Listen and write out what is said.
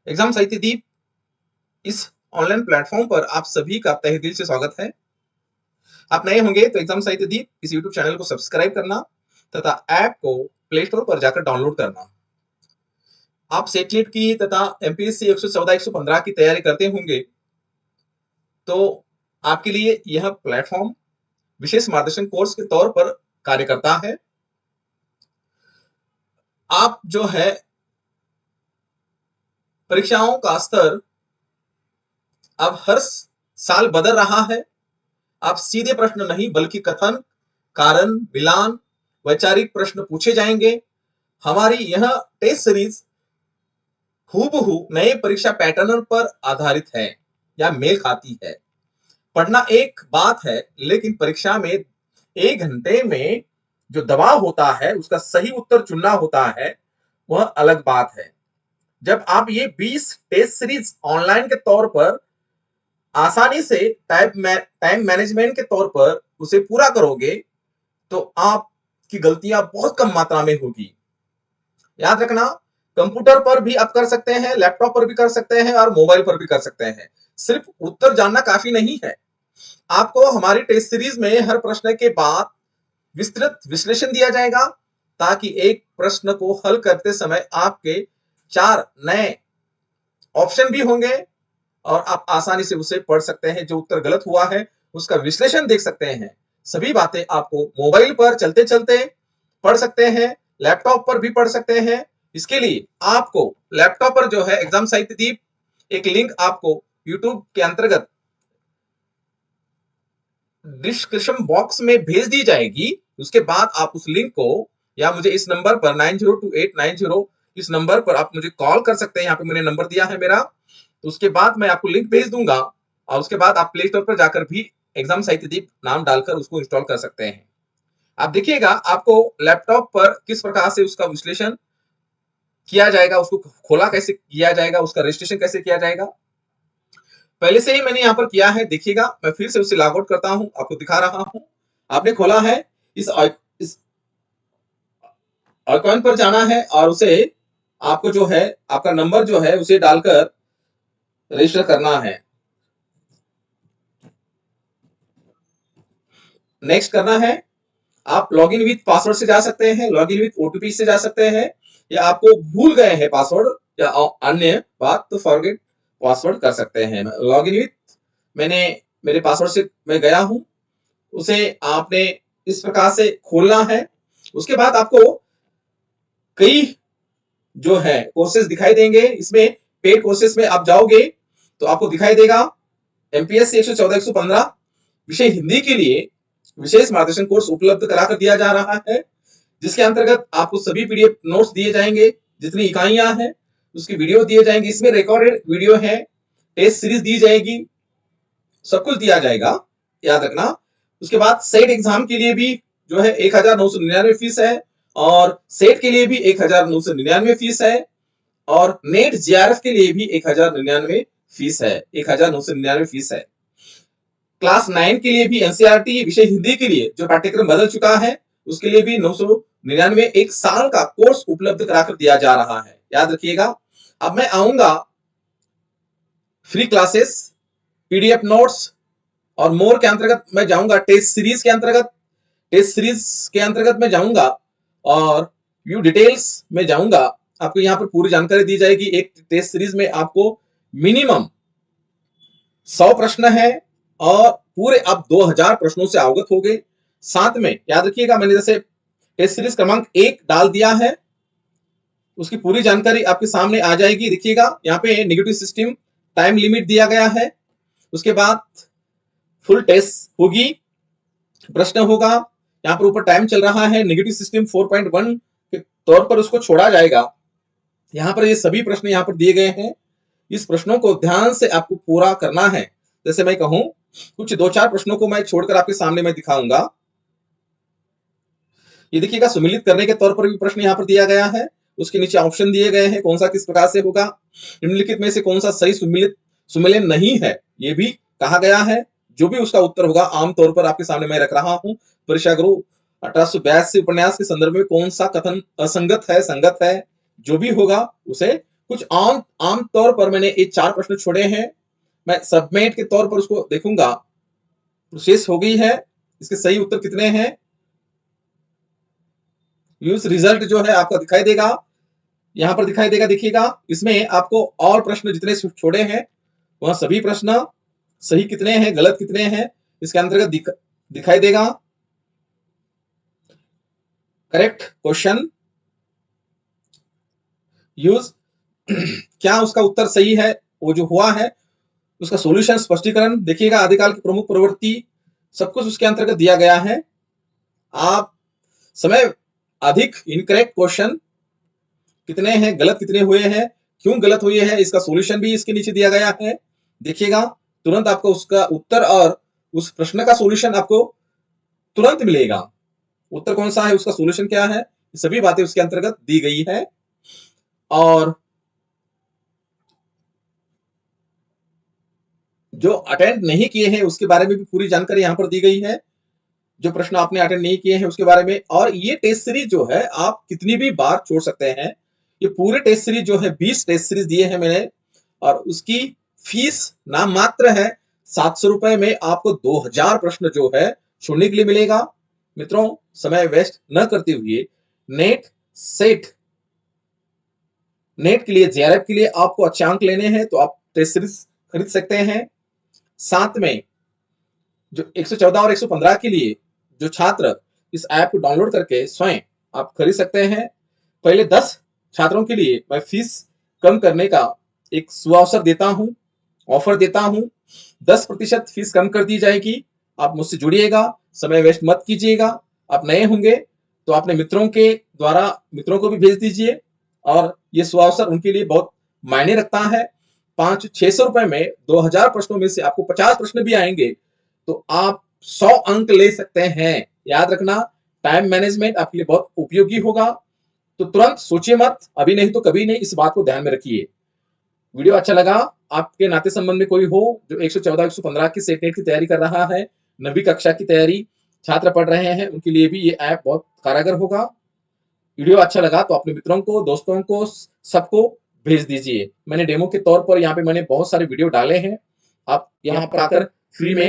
Exam साहित्य दीप इस online platform पर आप सभी का तहे दिल से स्वागत है। आप नए होंगे तो एग्जाम साहित्य दीप इस यूट्यूब चैनल को सब्सक्राइब करना तथा ऐप को प्ले स्टोर पर जाकर डाउनलोड करना। आप सेटलेट की तथा एमपीएससी 114 115 की तैयारी करते होंगे तो आपके लिए यह प्लेटफॉर्म विशेष मार्गदर्शन कोर्स के तौर पर कार्य करता है। आप जो है परीक्षाओं का स्तर अब हर साल बदल रहा है। आप सीधे प्रश्न नहीं बल्कि कथन, कारण, मिलान, वैचारिक प्रश्न पूछे जाएंगे। हमारी यह टेस्ट सीरीज हूबहू नए परीक्षा पैटर्न पर आधारित है या मेल खाती है। पढ़ना एक बात है, लेकिन परीक्षा में 1 घंटे में जो दबाव होता है उसका सही उत्तर चुनना होता है, वह अलग बात है। जब आप ये 20 टेस्ट सीरीज ऑनलाइन के तौर पर आसानी से टाइम मैनेजमेंट के तौर पर उसे पूरा करोगे तो आपकी गलतियां बहुत कम मात्रा में होगी। याद रखना, कंप्यूटर पर भी आप कर सकते हैं, लैपटॉप पर भी कर सकते हैं और मोबाइल पर भी कर सकते हैं। सिर्फ उत्तर जानना काफी नहीं है। आपको हमारी टेस्ट सीरीज में हर प्रश्न के बाद विस्तृत विश्लेषण दिया जाएगा ताकि एक प्रश्न को हल करते समय आपके 4 नए ऑप्शन भी होंगे और आप आसानी से उसे पढ़ सकते हैं। जो उत्तर गलत हुआ है उसका विश्लेषण देख सकते हैं। सभी बातें आपको मोबाइल पर चलते चलते पढ़ सकते हैं, लैपटॉप पर भी पढ़ सकते हैं। इसके लिए आपको लैपटॉप पर जो है एग्जाम साहित्य दीप एक लिंक आपको यूट्यूब के अंतर्गत डिस्क्रिप्शन बॉक्स में भेज दी जाएगी। उसके बाद आप उस लिंक को या मुझे इस नंबर पर 902890 इस नंबर पर आप मुझे कॉल कर सकते हैं। यहाँ पे मैंने नंबर दिया है मेरा, तो उसके बाद मैं आपको लिंक भेज दूंगा और उसके बाद आप प्ले स्टोर पर जाकर भी एग्जाम साहित्य दीप नाम डालकर उसको इंस्टॉल कर सकते हैं। आप देखिएगा आपको लैपटॉप पर किस प्रकार से उसका विश्लेषण किया जाएगा, उसको खोला कैसे किया जाएगा, उसका रजिस्ट्रेशन कैसे किया जाएगा। पहले से ही मैंने यहाँ पर किया है, देखिएगा। मैं फिर से उसे लॉग आउट करता हूँ, आपको दिखा रहा हूँ। आपने खोला है, इस आइकॉन पर जाना है और उसे आपको जो है आपका नंबर जो है उसे डालकर रजिस्टर करना है। नेक्स्ट करना है। आप लॉगिन विथ पासवर्ड से जा सकते हैं, लॉगिन विथ ओटीपी से जा सकते हैं, या आपको भूल गए हैं पासवर्ड या अन्य बात तो फॉरगेट पासवर्ड कर सकते हैं। लॉगिन विथ मैंने मेरे पासवर्ड से मैं गया हूं, उसे आपने इस प्रकार से खोलना है। उसके बाद आपको कई जो है कोर्सेज दिखाई देंगे। इसमें पेड कोर्सेज में आप जाओगे तो आपको दिखाई देगा एमपीएससी 114 115 विषय हिंदी के लिए विशेष मार्गदर्शन कोर्स उपलब्ध कराकर दिया जा रहा है, जिसके अंतर्गत आपको सभी पीडीएफ नोट्स दिए जाएंगे, जितनी इकाइयां हैं उसकी वीडियो दिए जाएंगे। इसमें रिकॉर्डेड वीडियो है, टेस्ट सीरीज दी जाएगी, सब कुछ दिया जाएगा, याद रखना। उसके बाद सेट एग्जाम के लिए भी जो है 1999 फीस है और सेट के लिए भी 1999 फीस है और नेट जीआरएफ के लिए भी 1099 फीस है, 1999 फीस है। क्लास 9 के लिए भी एनसीईआरटी विषय हिंदी के लिए जो पाठ्यक्रम बदल चुका है उसके लिए भी 999 एक साल का कोर्स उपलब्ध कराकर दिया जा रहा है, याद रखिएगा। अब मैं आऊंगा फ्री क्लासेस, पीडीएफ नोट्स और मोर के अंतर्गत मैं जाऊंगा। टेस्ट सीरीज के अंतर्गत मैं जाऊंगा और व्यू डिटेल्स में जाऊंगा। आपको यहाँ पर पूरी जानकारी दी जाएगी। एक टेस्ट सीरीज में आपको मिनिमम 100 प्रश्न है और पूरे आप 2000 प्रश्नों से अवगत हो गए। साथ में याद रखिएगा, मैंने जैसे टेस्ट सीरीज क्रमांक 1 डाल दिया है, उसकी पूरी जानकारी आपके सामने आ जाएगी। देखिएगा यहाँ पे नेगेटिव सिस्टम टाइम लिमिट दिया गया है, उसके बाद फुल टेस्ट होगी, प्रश्न होगा। यहाँ पर ऊपर टाइम चल रहा है, नेगेटिव सिस्टम 4.1 के तौर पर उसको छोड़ा जाएगा। यहाँ पर ये सभी प्रश्न यहाँ पर दिए गए हैं, इस प्रश्नों को ध्यान से आपको पूरा करना है। जैसे मैं कहूं कुछ 2-4 प्रश्नों को मैं छोड़कर आपके सामने मैं दिखाऊंगा। ये देखिएगा, सुमिलित करने के तौर पर भी प्रश्न यहाँ पर दिया गया है, उसके नीचे ऑप्शन दिए गए हैं कौन सा किस प्रकार से होगा। निम्नलिखित में से कौन सा सही सुमेलन नहीं है ये भी कहा गया है। जो भी उसका उत्तर होगा आमतौर पर आपके सामने मैं रख रहा हूं। परीक्षा गुरु 1882 उपन्यास के संदर्भ में कौन सा कथन असंगत है, संगत है, जो भी होगा उसे कुछ आम तौर पर मैंने ये 4 प्रश्न छोड़े हैं। मैं सबमिट के तौर पर उसको देखूंगा, प्रोसेस हो गई है, इसके सही उत्तर कितने हैं। यूज रिजल्ट जो है आपका दिखाई देगा, यहां पर दिखाई देगा, देखिएगा। इसमें आपको और प्रश्न जितने छोड़े हैं वह सभी प्रश्न सही कितने हैं, गलत कितने हैं, इसके अंतर्गत दिखाई देगा। करेक्ट क्वेश्चन, यूज क्या उसका उत्तर सही है, वो जो हुआ है उसका सॉल्यूशन, स्पष्टीकरण देखिएगा। आदिकाल की प्रमुख प्रवृत्ति सब कुछ उसके अंतर्गत दिया गया है। आप समय अधिक इनकरेक्ट क्वेश्चन कितने हैं, गलत कितने हुए हैं, क्यों गलत हुए हैं, इसका सॉल्यूशन भी इसके नीचे दिया गया है। देखिएगा, तुरंत आपको उसका उत्तर और उस प्रश्न का सॉल्यूशन आपको तुरंत मिलेगा। उत्तर कौन सा है, उसका सॉल्यूशन क्या है, सभी बातें उसके अंतर्गत दी गई है। और जो अटेंड नहीं किए हैं उसके बारे में भी पूरी जानकारी यहां पर दी गई है। जो प्रश्न आपने अटेंड नहीं किए हैं उसके बारे में। और ये टेस्ट सीरीज जो है आप कितनी भी बार छोड़ सकते हैं। ये पूरे टेस्ट सीरीज जो है 20 टेस्ट सीरीज दिए हैं मैंने, और उसकी फीस नाम मात्र है। 700 रुपए में आपको 2000 प्रश्न जो है छोड़ने के लिए मिलेगा। मित्रों, समय वेस्ट न करते हुए नेट सेट नेट के लिए, जेआरएफ के लिए आपको अच्छे अंक लेने हैं तो आप टेस्ट सीरीज खरीद सकते हैं। साथ में जो 114 और 115 के लिए जो छात्र इस ऐप को डाउनलोड करके स्वयं आप खरीद सकते हैं। पहले 10 छात्रों के लिए मैं फीस कम करने का एक सुअवसर देता हूं, ऑफर देता हूं। 10% फीस कम कर दी जाएगी। आप मुझसे जुड़िएगा, समय वेस्ट मत कीजिएगा। आप नए होंगे तो अपने मित्रों के द्वारा मित्रों को भी भेज दीजिए, और ये सुअवसर उनके लिए बहुत मायने रखता है। 500-600 रुपए में 2000 प्रश्नों में से आपको 50 प्रश्न भी आएंगे तो आप 100 अंक ले सकते हैं। याद रखना, टाइम मैनेजमेंट आपके लिए बहुत उपयोगी होगा। तो तुरंत सोचिए मत, अभी नहीं तो कभी नहीं, इस बात को ध्यान में रखिए। वीडियो अच्छा लगा, आपके नाते संबंध में कोई हो जो 114 115 की सेट नेट की तैयारी कर रहा है, 9वीं कक्षा की तैयारी छात्र पढ़ रहे हैं, उनके लिए भी ये ऐप बहुत कारगर होगा। वीडियो अच्छा लगा तो अपने मित्रों को, दोस्तों को, सबको भेज दीजिए। मैंने डेमो के तौर पर यहाँ पे मैंने बहुत सारे वीडियो डाले हैं, आप यहाँ पर आकर फ्री में